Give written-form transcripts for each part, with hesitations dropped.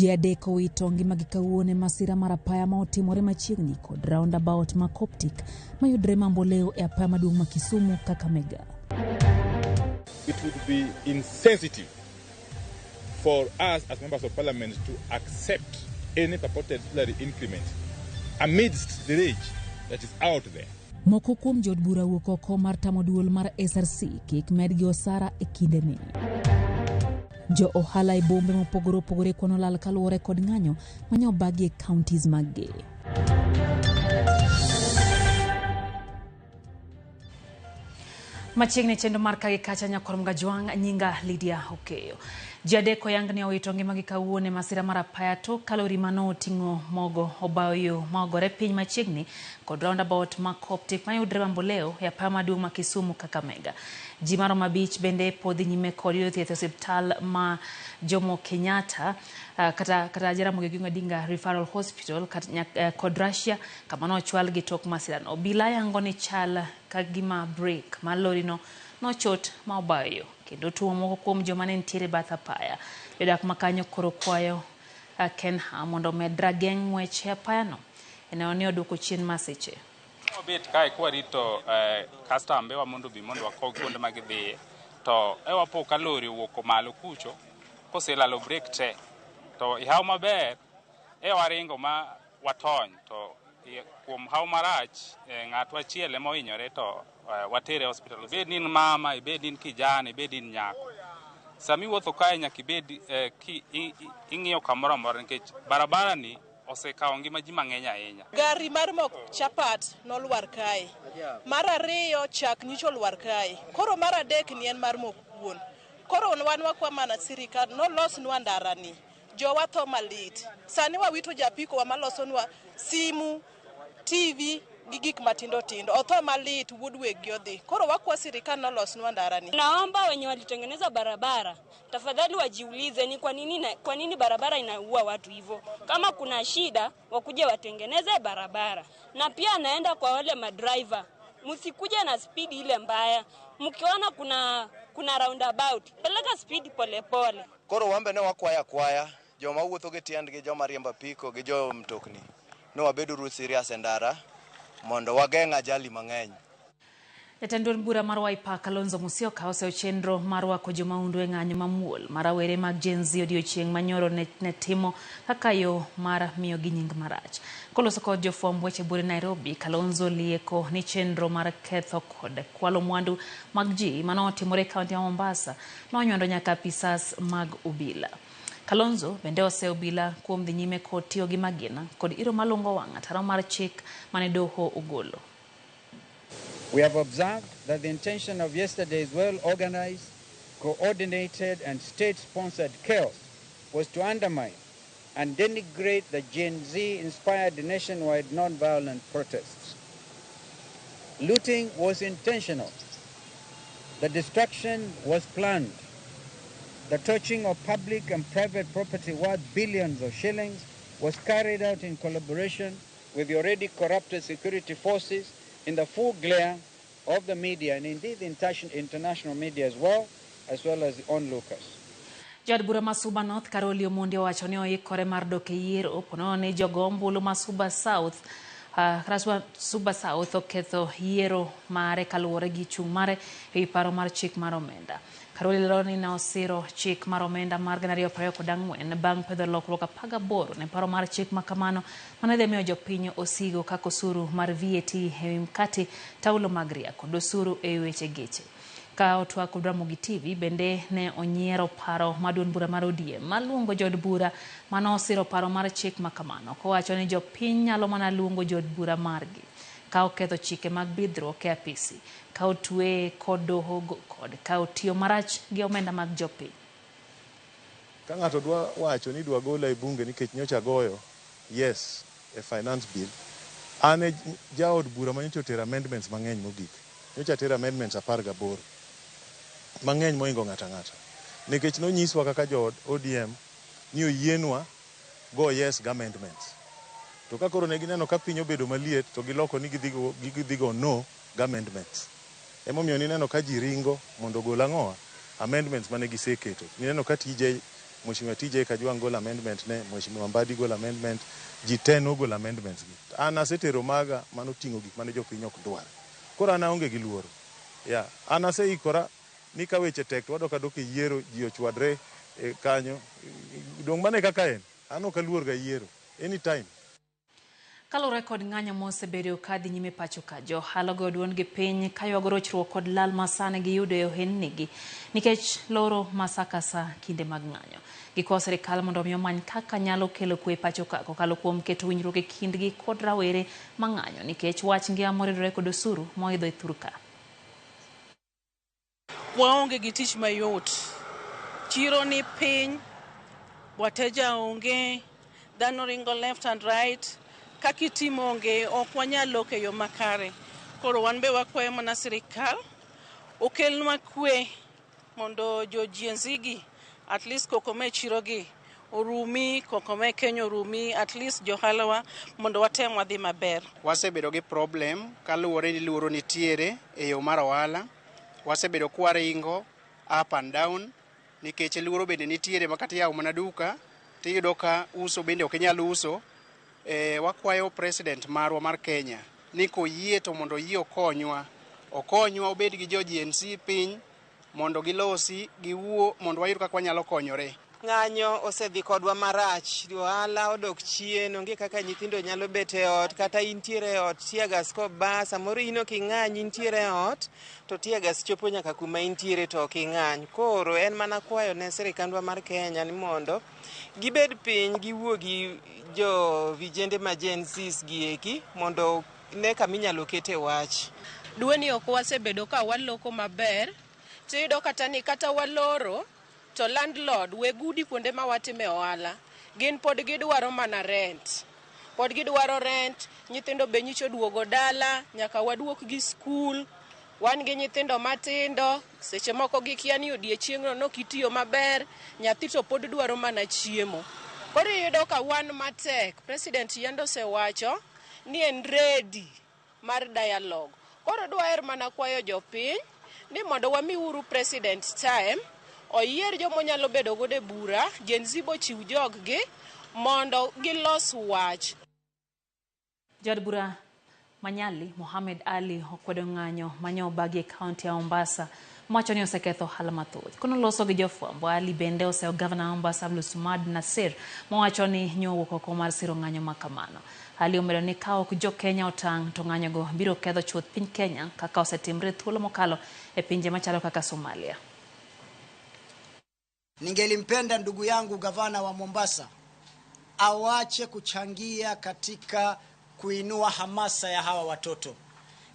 Ji adek owito ngimagi kawuono e masira mar apaya ma otimore machiegni kod roundabout ma Coptic mayudre Mamboleo e apaya maduong' ma Kisumu, Kakamega. It would be insensitive for us as members of parliament to accept any purported salary increment amidst the rage that is out there. Moko kuom jod bura wuok oko mar tamo duol mar SRC kik medgi osara e kindeni. Jo ohala e bombe mopogore opogore kono lal kaluwore kod ng'anyo manyo bagi e counties maggi. Machiegni chendo mar kagi kacha nyakorom gajwang' nyinga Lydia Okeyo. Ji adek oyang ni owito ngimagi kawuono e masira mar apaya tok kalori mano oting'o mogo obayo yo ma ogore piny machiegni kod roundabout ma Coptic mayudre Mamboleo e apaya maduong' ma Kisumu, Kakamega. Ji maromo 5 bende podhi nyime kod yudo thieth e osiptal ma Jomo Kenyatta kata Jaramogi Oginga Odinga Referral Hospital kod Russia kama nochwal gi tok masirano. Obila yango ni chal kagima break mar lorino nochot ma obayo yo kendo tuo moko kuom joma ne nitiere bath apaya. Jodak makanyo koro kwayo Kenha mondo med rageng' ng'wech e apayano. Eneo ni oduoko chien masiche. Obet kae kwarito kastambe wa mondo bi mondo wakow kuonde ma gidhiye to wapo ka lori owuok malo kucho koselalo break te to ihaw maber waringo ma watony to kuom haw marach ng'ato achiel ema ohinyore to watere hospital. Bed ni mama, bed ni kijana, bed ni nyako. Sami wuotho kae nyaka ibed ing'iyo kamoro amora nikech barabara ni osekawo ngima ji mang'eny ahinya. Gari mar mok chapat nolwar kae. Mar ariyo chak nyicho olwar kae. Koro mar adek ni en mar mok kuon. Koro wan wakwa mana sirikal nolosnwa ndarani. Jowa tho malit. Sani wawito japiko wa malosonwa simu, TV gi gik matindo tindo. Otho malit woodweg yodhi. Koro wakwa sirikal nolosnwa ndarani. Naomba wenye walitengeneza barabara tafadhali wajiulize ni kwa nini barabara inaua watu hivyo. Kama kuna shida wakuje watengeneze barabara. Na pia naenda kwa wale madriver. Msikuje na speed ile mbaya. Mkiona kuna roundabout, peleka speed pole pole. Koro wambe ne wakwaya joma wuotho gi tiendgi, joma riemba piko gi jo mtokni. No wabedo serious endara mondo wageng' ajali mang'eny. Jatend bura mar Wiper Kalonzo Musyoka oseo chenro mar rwako joma undu e ng'anyo mamuol mar rawere mag Gen Z odiochieng' manyoro ne timo kaka yo mar miyo gi nying marach. Koloso kod jofwamb weche bura Nairobi, Kalonzo lieko ni chenro mar ketho kod kwalo mwandu mag ji manotimore kaunti ya Mombasa nonywando nyaka apisas mag obila. Kalonzo bende oseo obila kuom dhi nyime kod tiyo gi magina kod iro malungo wang' ataro mar chik mane doho ogolo. We have observed that the intention of yesterday's well-organized, coordinated and state-sponsored chaos was to undermine and denigrate the Gen Z-inspired nationwide non-violent protests. Looting was intentional. The destruction was planned. The torching of public and private property worth billions of shillings was carried out in collaboration with the already corrupted security forces in the full glare of the media and indeed the international media as well as the onlookers. Jod bura Masuba North Karoli Omondi owacho ni oikore mar dok e yiero pono ni jogo ombulu Masuba South Suba South oketho yiero mare kaluwore gi chung' mare e paro mar chik mar omenda. Karoli lero ni na osiro chik mar omenda mar 2024 bang' pedho lokruok 18 ne paro mar chik makamano mane dhi miyo jopiny osigo kaka osuru mar VAT e mkate, taulo mag ria kod osuru e weche geche. Ka otwak kod Ramogi TV bende ne onyiero paro maduong' bura mar ODM maluongo jod bura mano osiro paro mar chik makamano kowacho ni jopiny nyalo mana luongo jod bura margi ka oketho chike mag bidhruok e apisi, ka otwe kod doho kod ka otiyo marach gi omenda mag jopiny. Ka ng'ato dwa wacho ni dwa gola e bunge nikech nyocha goyo yes e finance bill, ane jaod bura manyocha otero amendments mang'eny mogik. Nyocha tero amendments 18 mang'eny moingo ng'ata ng'ata nikech nonyiswa kaka jo ODM ni oyienwa go yes ga amendments. To ka koro ne gineno ka piny obedo maliet to giloko ni gidhigo no ga amendments. Emomiyo nineno ka ji ringo mondo gol ang'owa amendments mane giseketo. Nineno ka TJ Mheshimiwa TJ Kajwang' gol amendment ne, Mheshimiwa Mbadi gol amendment, ji 10 ogol amendments gi. An asetero maga mano ting'o gik mane jopiny ok dwar. Koro an aonge gi luoro. Ya, an aseikora ni ka weche tek to wadok adok e yiero ji ochwadre kanyo. Dong' mane kaka en, an ok aluor ga yiero. Anytime. Kalure kod ng'anyo mosebedo kadhi nyime pacho ka jo ohala go duon gi piny kaywago rochruok kod lal masane giyudo e ohendnigi nikech loro masakasa kinde mag ng'anyo. Gikwayo sirikal mondo omi omany kaka nyalo kelo kwe pacho ka kokalo kuom keto winjruok e kindgi kod rawere mang'anyo nikech wach ngia moridore kod osuru moidho e thurka. Waonge gi tich mayot. Chiro ni piny, wateja onge, dhano ringo left and right. Kakitimo onge, ok wanyal lok e yo makare. Koro wan be wakwayo mana sirikal okelnwa kwe mondo jo GNZ at least kokome chirogi orumi, kokome Kenya orumi, at least johalawa mondo watem wadhi maber. Wasebedo gi problem kaluwore ni luoro nitiere e yo mar ohala. Wasebedo kwaringo up and down nikech luoro bende nitiere makati yawo mana duka tiyudo ka uso bende ok nyal uso. Wakwayo president marwa mar Kenya ni koyie to mondo yie okonywa obed gi jo GNC piny mondo gilosi giwuo mondo wayud kaka wanyalo konyore. Ng'anyo osedhi kodwa marach, ohala odok chien, onge kaka nyithindo nyalo bet e ot, kata intiere e ot tiagas koba, samoro ino king'any intiere e ot to tiagas chopo nyaka kuma intiere to king'any. Koro en mana kwayo ne sirikandwa mar Kenya ni mondo gibed piny giwuo gi jo vijende ma Gen Z gieki mondo ne kama inyalo kete wach. Duweni ok wasebedo ka waloko maber, tiyudo kata ni kata waloro to landlord we gudi kuonde ma watime ohala gin pod gidwaro mana rent. Pod gidwaro rent, nyithindo be nyicho duogo dala, nyaka waduok gi skul. Wan gi nyithindo matindo, seche moko gikia ni odiechieng'no no kitiyo maber, nyathi to pod dwaro mana chiemo. Koro iyudo ka wan matek, President yendo osewacho ni en ready mar dialogue. Koro dwaher mana kwayo jopiny ni mondo wamiuru President time, oyier jomo nyalo bedo gode bura, Gen Z bochiw joggi mondo gilos wach. Jod bura Manyali Mohamed Ali okwedo ng'anyo manyo bagi e kaunti ya Mombasa macho ni oseketho ohala mathoth. Kono loso gi jofwambo, Ali bende oseo Gavana wa Mombasa Abdulswamad Nasir mowacho ni nyowuok oko mar siro ng'anyo makamano. Ali omedo ni ka ok jo Kenya otang' to ng'anyo go biro ketho chuth piny Kenya kaka osetimre thuolo mokalo e pinje machalo kaka Somalia. Ningelimpenda ndugu yangu gavana wa Mombasa awache kuchangia katika kuinua hamasa ya hawa watoto.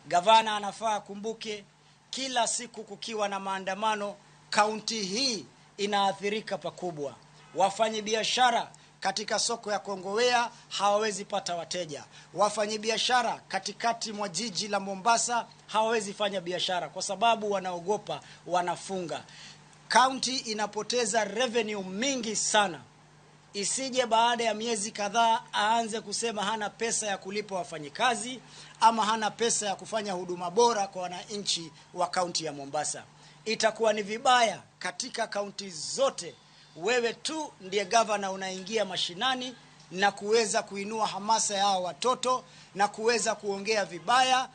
Gavana anafaa kumbuke kila siku kukiwa na maandamano, kaunti hii inaathirika pakubwa. Wafanyabiashara katika soko ya Kongowea hawawezi pata wateja. Wafanyabiashara katikati mwa jiji la Mombasa hawawezi fanya biashara kwa sababu wanaogopa, wanafunga. Kaunti inapoteza revenue mingi sana. Isije baada ya miezi kadhaa aanze kusema hana pesa ya kulipa wafanyikazi ama hana pesa ya kufanya huduma bora kwa wananchi wa kaunti ya Mombasa. Itakuwa ni vibaya katika kaunti zote. Wewe tu ndiye gavana unaingia mashinani na kuweza kuinua hamasa ya hao watoto na kuweza kuongea vibaya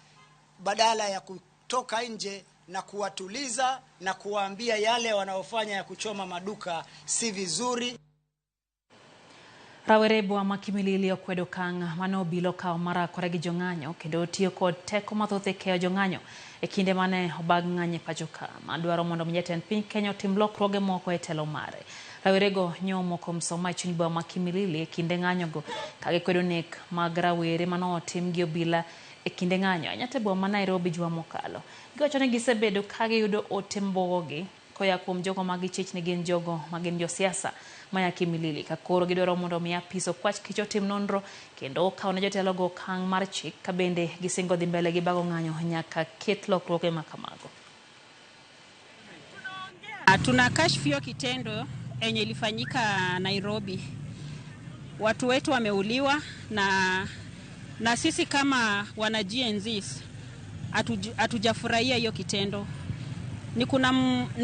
badala ya kutoka nje na kuwatuliza na kuwaambia yale wanaofanya ya kuchoma maduka si vizuri. Rawere bwa makimilili okwedo kang' mano obilo kao mara koregi jong'anyo kendo tiyo kod teko mathoth e keyo jong'anyo e kinde mane obag ng'anyo pacho ka madwaro mondo jatend piny Kenya otim lokruoge moko e telo mare. Rawerego nyomoko msoma chuny bwa makimilili e kinde ng'anyogo ka gikwedo nek mag rawere mano otim gi obila e kinde ng'anyo anyate bwa ma Nairobi juma mokalo. Giwacho ni gisebedo ka giyudo ote mbogi koya kuom jogo ma gichich ni gin jogo ma gin josiasa maya Kimilili ka koro gidwaro mondo mi apis okwach kich otim nonro kendo okaw ne jotelo go okang' mar chik ka bende gisingo dhi mbele gi bago ng'anyo nyaka ket lokruoge makamago. Tunakashfio kitendo enye ilifanyika Nairobi. Watu wetu wameuliwa na sisi kama wana GNZs hatujafurahia hiyo kitendo. Ni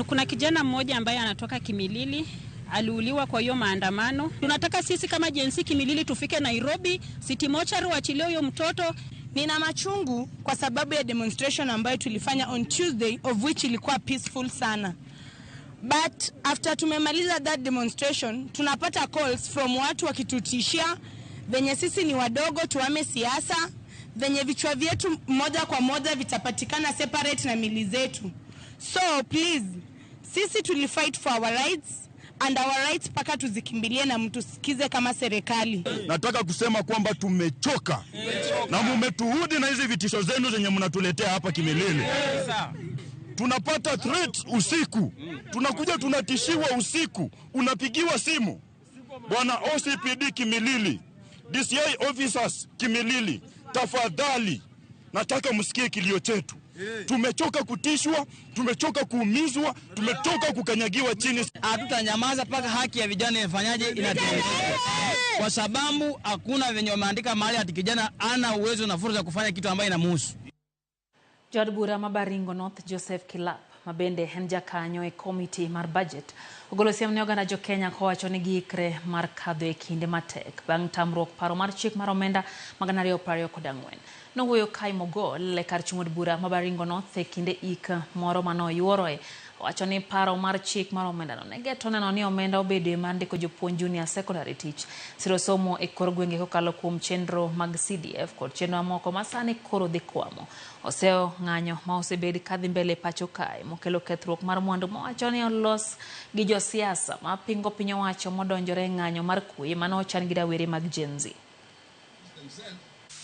kuna kijana mmoja ambaye anatoka Kimilili aliuliwa kwa hiyo maandamano. Tunataka sisi kama JNC Kimilili tufike Nairobi City Mortuary waachilie huyo mtoto. Nina machungu kwa sababu ya demonstration ambayo tulifanya on Tuesday, of which ilikuwa peaceful sana. But after tumemaliza that demonstration, tunapata calls from watu wakitutishia venye sisi ni wadogo tuame siasa, venye vichwa vyetu moja kwa moja vitapatikana separate na mili zetu. So please, sisi tulifight for our rights and our rights paka tuzikimbilie na mtusikize kama serikali. Nataka kusema kwamba tumechoka na mumetuhudi na hizi vitisho zenu zenye mnatuletea hapa Kimilili. Tunapata threat usiku, tunakuja tunatishiwa usiku, unapigiwa simu. Bwana OCPD Kimilili, DCI officers Kimilili, tafadhali nataka msikie kilio chetu. Tumechoka kutishwa, tumechoka kuumizwa, tumechoka kukanyagiwa chini. Hatutanyamaza paka haki ya vijana ifanyaje inatendeka. Kwa sababu hakuna venye wameandika mahali ati kijana ana uwezo na fursa kufanya kitu ambayo inamhusu. Jod bura ma Baringo North Joseph Kilap mabende henja kanyo e committee mar budget ogolo siem ne oganda jo Kenya kowacho ni giikre mar kadho e kinde matek bang' tamruok paro mar chik mar omenda magana 224. Nowuoyo Kai Mogol e kar chung' od bura ma Baringo North e kinde ik moro manoyuoroe. Wacho ni paro mar chik mar omenda no ne geto neno ni omenda obede mar ndiko jopuonj junior secondary tich, siro somo e kor gwenge kokalo kuom chenro mag CDF kod chenro moko masani koro dhi kwamo. Oseo ng'anyo ma osebedi kadhi mbele pacho kae mokelo kethruok mar mwandu mowacho ni olos gi josiasa ma pingo piny owacho modonjore ng'anyo mar kwe manochan gi rawere mag Gen Z.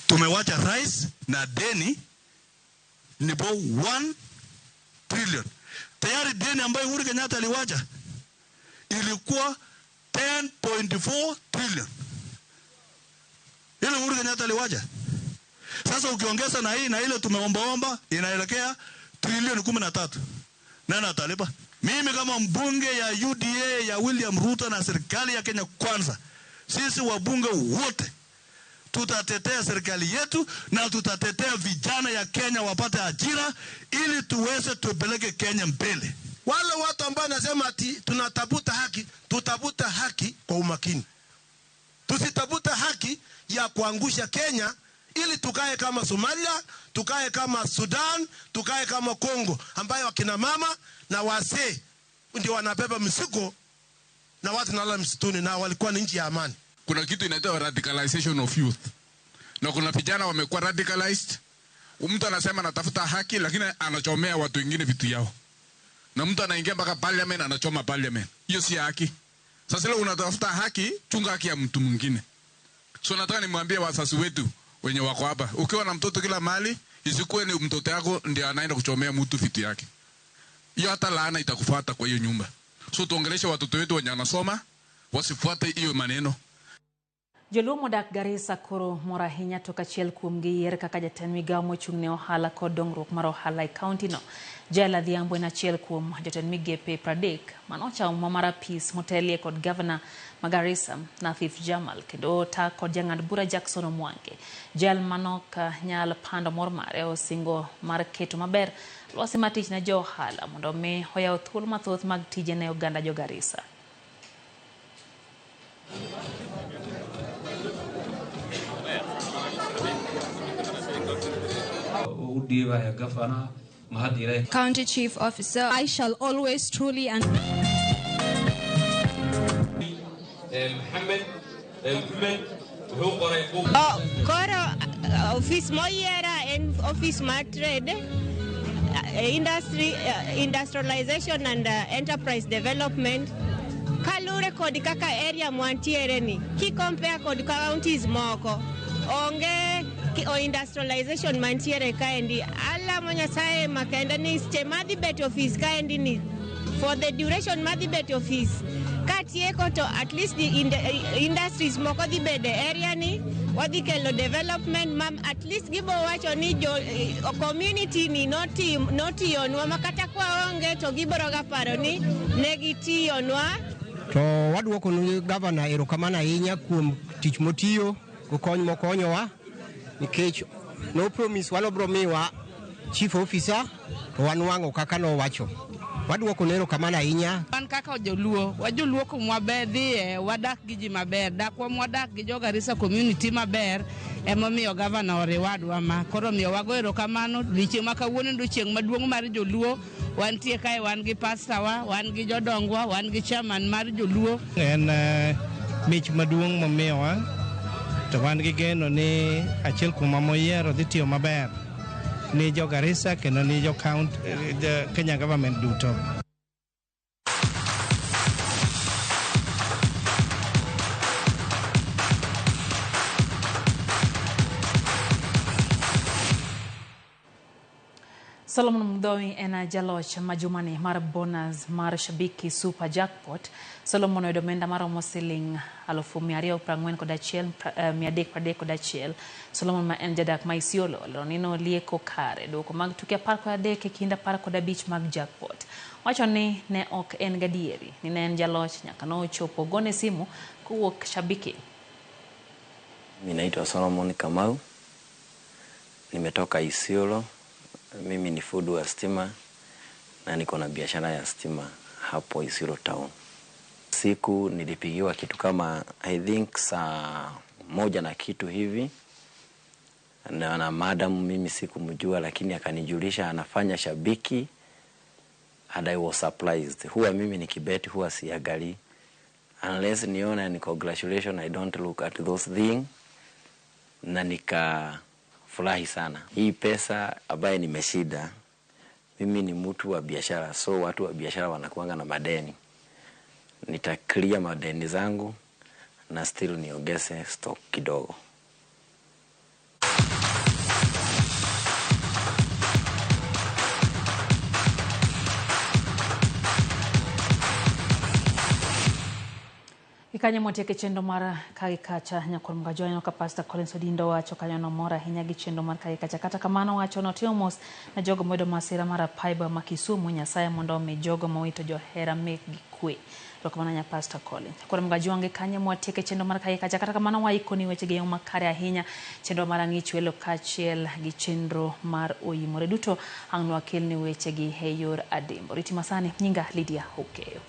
Tumewacha rais na deni ni bo 1 trillion. Tayari deni ambayo Uhuru Kenyatta aliwacha ilikuwa 10.4 trillion. Ile Uhuru Kenyatta aliwacha. Sasa ukiongeza na hii na ile tumeomba inaelekea trilioni 13. Nani atalipa? Mimi kama mbunge ya UDA ya William Ruto na serikali ya Kenya Kwanza, sisi wabunge wote tutatetea serikali yetu na tutatetea vijana ya Kenya wapate ajira ili tuweze tupeleke Kenya mbele. Wale watu ambao nasema ati tunatafuta haki, tutafuta haki kwa umakini. Tusitafuta haki ya kuangusha Kenya ili tukae kama Somalia, tukae kama Sudan, tukae kama Kongo ambayo wakina mama na wazee ndio wanabeba mzigo na watu nalala msituni na walikuwa ni nchi ya amani. Kuna kitu inaitwa radicalization of youth. Na kuna vijana wamekuwa radicalized. Mtu anasema anatafuta haki lakini anachomea watu wengine vitu yao. Na mtu anaingia mpaka parliament anachoma parliament. Hiyo si haki. Sasa leo unatafuta haki, chunga haki ya mtu mwingine. So nataka nimwambie wazazi wetu wenye wako hapa, ukiwa na mtoto kila mahali, isikuwe ni mtoto yako ndiye anaenda kuchomea mtu vitu yake. Hiyo hata laana itakufuata kwa hiyo nyumba. So tuongeleshe watoto wetu wenye wanasoma wasifuate hiyo maneno. Joluo dak Garissa koro mora hinya toka chiel kuom gi yier kaka jatend migao mochung' ne ohala kod dongruok mar ohala e kaunti no. Jela Dhiambo en achiel kuom jatend migepe 30 manochamo mar apis motelie kod governor ma Garissa Nafif Jamal kendo ta kod jang'ad bura Jackson Omwange. Jel manok nyal pando mor mare osingo mar keto maber lwasi matich na jo ohala mondo mi oyaw thuolo mathoth mag tije ne oganda jo Garissa. County Chief Officer, I shall always truly and office moyera and office trade industry industrialization and enterprise development kalure kod kaka area mwantiere ni ki compare kod counties moko onge o industrialization mantiere kaendi ala monyasaye makenda ni ste madhi bet office kaendi ni for the duration madhi bet office katieko to at least the industries moko dhi bede area ni wadhi kelo development mam at least gibo wacho ni jo community ni notiyonwa makata kwa onge to giboro ga paro ni negitiyonwa. To waduoko ni governor erokamano ahinya kuom tich motiyo kokony mokonyowa nikech no promise walobro miwa chief officer to wan wang'o kaka nowacho. Waduoko nero kamano ahinya. Wan kaka joluo, wajoluo kumwa ber dhie, wadak gi ji maber, dakwa wadak gi jo Garissa community maber, emomiyo gavana oriwadwa ma. Koro miyo wago erokamano, odiochieng' ma kawuono en odiochieng' maduong' mar joluo, wantie kae wan gi pastawa, wan gi jodongwa, wan gi chairman mar joluo. En mich maduong' momiyowa, to wan gi geno ni achiel kuom moyiero dhi tiyo maber ni jo Garissa kendo ni jo county Kenya government duto. Solomon Mudhomi en jaloch majumani mar bonus mar Shabiki Super Jackpot. Solomon oyudo omenda maromo siling 241,331. Solomon ma en jadak ma Isiolo lero ni nolieko kare duoko mag tuke 13 e kind 15 mag jackpot. Wacho ni ne ok en gadieri ni ne en jaloch nyaka nochopo gone simu kowuok Shabiki. Mimi naitwa Solomon Kamau. Nimetoka Isiolo. Mimi ni fundi wa stima na niko na biashara ya stima hapo Isiolo town. Siku nilipigiwa kitu kama I think saa 1 na kitu hivi na madam, mimi sikumjua lakini akanijulisha anafanya Shabiki and I was surprised. Huwa mimi nikibeti huwa siangalii unless nione ni congratulations, I don't look at those things, na nikafurahi sana. Hii pesa ambayo nimeshida, mimi ni mtu wa biashara, so watu wa biashara wanakuanga na madeni. Nitaklia madeni zangu na still niongeze stock kidogo. Ikanye motieke chendo mar kacha nyakor mgajoyo ka Pastor Collins Odindo wacho kanyono mora hinya gi chendo mar kacha kata kamano wacho no Tiomos na jogo modo masira mar Paiba makisumu Nyasaye mondo me jogo mowito johera mek gi kwe. Rokamana nya Pastor Collins. Kor mgajonge kanye motieke chendo mar kacha kata kamano waikoni weche ge makare ahinya chendo mar ang'ich welo kachiel gi chenro mar oyimore duto ang'no akelni weche gi heyor adimbo. Riti masani nyinga Lydia Hokeyo.